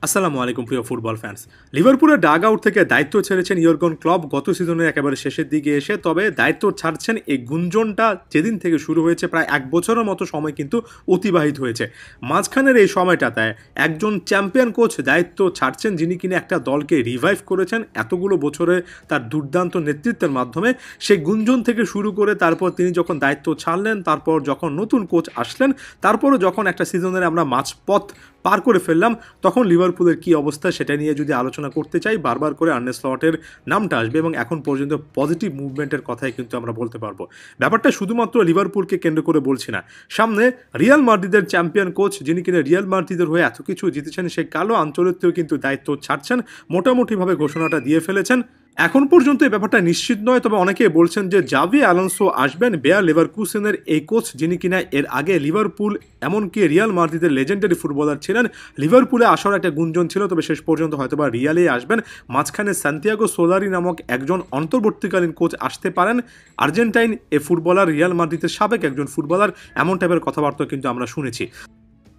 আসসালামু আলাইকুম প্রিয় ফুটবল ফ্যান্স। লিভারপুলের ডাগ আউট থেকে দায়িত্ব ছেড়েছেন ইয়র্গন ক্লপ গত সিজনের একেবারে শেষের দিকে এসে। তবে দায়িত্ব ছাড়ছেন এই গুঞ্জনটা যেদিন থেকে শুরু হয়েছে প্রায় এক বছরের মতো সময় কিন্তু অতিবাহিত হয়েছে। মাঝখানের এই সময়টাতে একজন চ্যাম্পিয়ন কোচ দায়িত্ব ছাড়ছেন, যিনি কিনা একটা দলকে রিভাইভ করেছেন এতগুলো বছরে তার দুর্দান্ত নেতৃত্বের মাধ্যমে। সেই গুঞ্জন থেকে শুরু করে তারপর তিনি যখন দায়িত্ব ছাড়লেন, তারপর যখন নতুন কোচ আসলেন, তারপরও যখন একটা সিজনের আমরা মাঝপথ পার করে ফেললাম, তখন লিভারপুলের কী অবস্থা সেটা নিয়ে যদি আলোচনা করতে চাই, বারবার করে আর্নে স্লটের নামটা আসবে এবং এখন পর্যন্ত পজিটিভ মুভমেন্টের কথাই কিন্তু আমরা বলতে পারবো। ব্যাপারটা শুধুমাত্র লিভারপুলকে কেন্দ্র করে বলছি না, সামনে রিয়াল মাদ্রিদের চ্যাম্পিয়ন কোচ, যিনি কিনা রিয়াল মাদ্রিদের হয়ে এত কিছু জিতেছেন, সেই কালো আঞ্চলিকতেও কিন্তু দায়িত্ব ছাড়ছেন, মোটামুটিভাবে ঘোষণাটা দিয়ে ফেলেছেন। এখন পর্যন্ত এই ব্যাপারটা নিশ্চিত নয়, তবে অনেকেই বলছেন যে জাভি আলোনসো আসবেন, বেয়ার লেভারকুসেনের এই কোচ, যিনি কিনা এর আগে লিভারপুল এমনকি রিয়াল মাদ্রিদের লেজেন্ডারি ফুটবলার ছিলেন। লিভারপুলে আসার একটা গুঞ্জন ছিল, তবে শেষ পর্যন্ত হয়তোবা রিয়ালেই আসবেন। মাঝখানে সান্তিয়াগো সোলারি নামক একজন অন্তর্বর্তীকালীন কোচ আসতে পারেন, আর্জেন্টাইন এ ফুটবলার, রিয়াল মাদ্রিদের সাবেক একজন ফুটবলার, এমন টাইপের কথাবার্তা কিন্তু আমরা শুনেছি।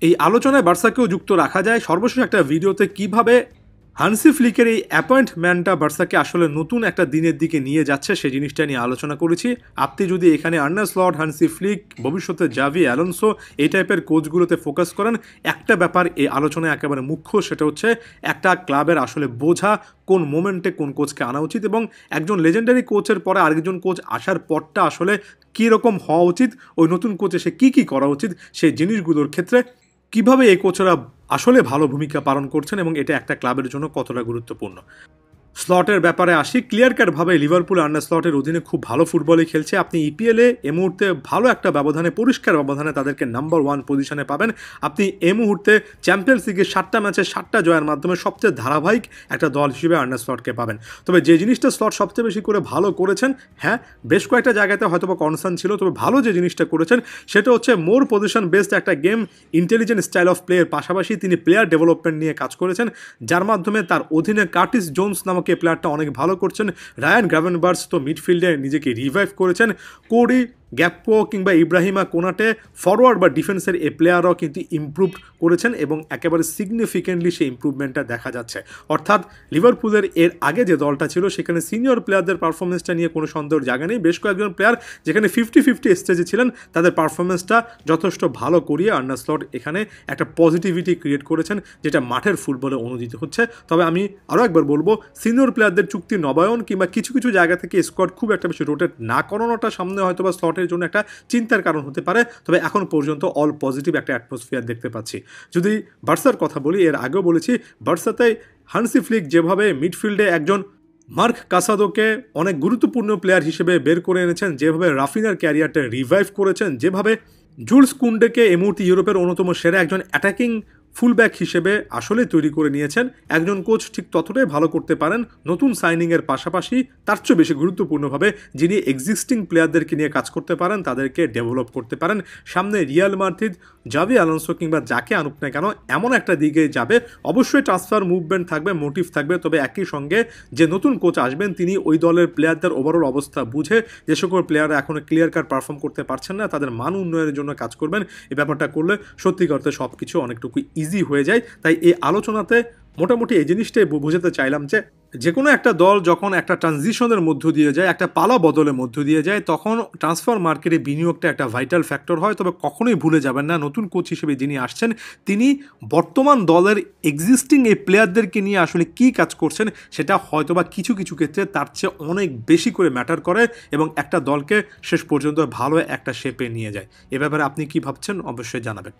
এই আলোচনায় বার্সাকেও যুক্ত রাখা যায়। সর্বশেষ একটা ভিডিওতে কিভাবে হানসি ফ্লিকের এই অ্যাপয়েন্টমেন্টটা বার্সাকে আসলে নতুন একটা দিনের দিকে নিয়ে যাচ্ছে, সেই জিনিসটা নিয়ে আলোচনা করেছি। আপনি যদি এখানে আর্নে স্লট, হানসি ফ্লিক, ভবিষ্যতে জাভি অ্যালোনসো এই টাইপের কোচগুলোতে ফোকাস করেন, একটা ব্যাপার এই আলোচনায় একেবারে মুখ্য, সেটা হচ্ছে একটা ক্লাবের আসলে বোঝা কোন মোমেন্টে কোন কোচকে আনা উচিত, এবং একজন লেজেন্ডারি কোচের পরে আরেকজন কোচ আসার পরটা আসলে কীরকম হওয়া উচিত, ওই নতুন কোচে সে কী কী করা উচিত, সেই জিনিসগুলোর ক্ষেত্রে কিভাবে এই কোচরা আসলে ভালো ভূমিকা পালন করছেন এবং এটা একটা ক্লাবের জন্য কতটা গুরুত্বপূর্ণ। স্লটের ব্যাপারে আসি। ক্লিয়ার কাটভাবে লিভারপুল আর্নে স্লটের অধীনে খুব ভালো ফুটবলই খেলছে। আপনি ইপিএলে এই মুহূর্তে ভালো একটা ব্যবধানে, পরিষ্কার ব্যবধানে তাদেরকে নাম্বার 1 পজিশনে পাবেন। আপনি এই মুহূর্তে চ্যাম্পিয়ন্স লিগের 7টা ম্যাচে 7টা জয়ের মাধ্যমে সবচেয়ে ধারাবাহিক একটা দল হিসেবে আর্নে স্লটকে পাবেন। তবে যে জিনিসটা স্লট সবচেয়ে বেশি করে ভালো করেছেন, হ্যাঁ বেশ কয়েকটা জায়গাতে হয়তো বা কনসার্ন ছিল, তবে ভালো যে জিনিসটা করেছেন সেটা হচ্ছে মোর পজিশন বেসড একটা গেম, ইন্টেলিজেন্ট স্টাইল অফ প্লেয়ের পাশাপাশি তিনি প্লেয়ার ডেভেলপমেন্ট নিয়ে কাজ করেছেন, যার মাধ্যমে তার অধীনে কার্টিস জোন্স নামক এই প্লেয়ারটা অনেক ভালো করছেন। রায়ান গ্রাভেনবার্চ তো মিডফিল্ডে নিজেকে রিভাইভ করেছেন। কোডি গ্যাকপো কিংবা ইব্রাহিমা কোনাটে ফরওয়ার্ড বা ডিফেন্সের এই প্লেয়াররাও কিন্তু ইমপ্রুভ করেছেন এবং একেবারে সিগনিফিকেন্টলি সেই ইমপ্রুভমেন্টটা দেখা যাচ্ছে। অর্থাৎ লিভারপুলের এর আগে যে দলটা ছিল সেখানে সিনিয়র প্লেয়ারদের পারফরমেন্সটা নিয়ে কোনো সন্দেহের জায়গা নেই। বেশ কয়েকজন প্লেয়ার যেখানে 50-50 স্টেজে ছিলেন, তাদের পারফরমেন্সটা যথেষ্ট ভালো করিয়ে আর্নে স্লট এখানে একটা পজিটিভিটি ক্রিয়েট করেছেন, যেটা মাঠের ফুটবলে অনুদিত হচ্ছে। তবে আমি আরও একবার বলবো, সিনিয়র প্লেয়ারদের চুক্তি নবায়ন কিংবা কিছু কিছু জায়গা থেকে স্কোয়াড খুব একটা বেশি রোটেট না করানোটা সামনে হয়তো বা স্লটের জন্য একটা চিন্তার কারণ হতে পারে। তবে এখন পর্যন্ত অল পজিটিভ একটা অ্যাটমসফিয়ার দেখতে পাচ্ছি। যদি বার্সার কথা বলি, এর আগেও বলেছি, বার্সাতে হানসি ফ্লিক যেভাবে মিডফিল্ডে একজন মার্ক কাসাদোকে অনেক গুরুত্বপূর্ণ প্লেয়ার হিসেবে বের করে এনেছেন, যেভাবে রাফিনার ক্যারিয়ারটা রিভাইভ করেছেন, যেভাবে জুলস কুন্ডেকে এই মুহূর্তে ইউরোপের অন্যতম সেরা একজন অ্যাটাকিং ফুলব্যাক হিসেবে আসলে তৈরি করে নিয়েছেন, একজন কোচ ঠিক ততটাই ভালো করতে পারেন নতুন সাইনিংয়ের পাশাপাশি, তার চেয়ে বেশি গুরুত্বপূর্ণভাবে যিনি এক্সিস্টিং প্লেয়ারদেরকে নিয়ে কাজ করতে পারেন, তাদেরকে ডেভেলপ করতে পারেন। সামনে রিয়াল মাদ্রিদ জাভি আলোনসো কিংবা যাকে আনুক না কেন এমন একটা দিকে যাবে। অবশ্যই ট্রান্সফার মুভমেন্ট থাকবে, মোটিভ থাকবে, তবে একই সঙ্গে যে নতুন কোচ আসবেন তিনি ওই দলের প্লেয়ারদের ওভারঅল অবস্থা বুঝে যে সকল প্লেয়াররা এখনও ক্লিয়ার কাট পারফর্ম করতে পারছেন না, তাদের মান উন্নয়নের জন্য কাজ করবেন। এই ব্যাপারটা করলে সত্যি করতে সব কিছু অনেকটুকু ইজি হয়ে যায়। তাই এই আলোচনাতে মোটামুটি এই জিনিসটাই বোঝাতে চাইলাম যে কোনো একটা দল যখন একটা ট্রানজিশনের মধ্য দিয়ে যায়, একটা পালা বদলের মধ্য দিয়ে যায়, তখন ট্রান্সফার মার্কেটে বিনিয়োগটা একটা ভাইটাল ফ্যাক্টর হয়। তবে কখনোই ভুলে যাবেন না, নতুন কোচ হিসেবে যিনি আসছেন তিনি বর্তমান দলের এক্সিস্টিং এই প্লেয়ারদেরকে নিয়ে আসলে কী কাজ করছেন সেটা হয়তোবা কিছু কিছু ক্ষেত্রে তার চেয়ে অনেক বেশি করে ম্যাটার করে এবং একটা দলকে শেষ পর্যন্ত ভালো একটা শেপে নিয়ে যায়। এ ব্যাপারে আপনি কি ভাবছেন অবশ্যই জানাবেন।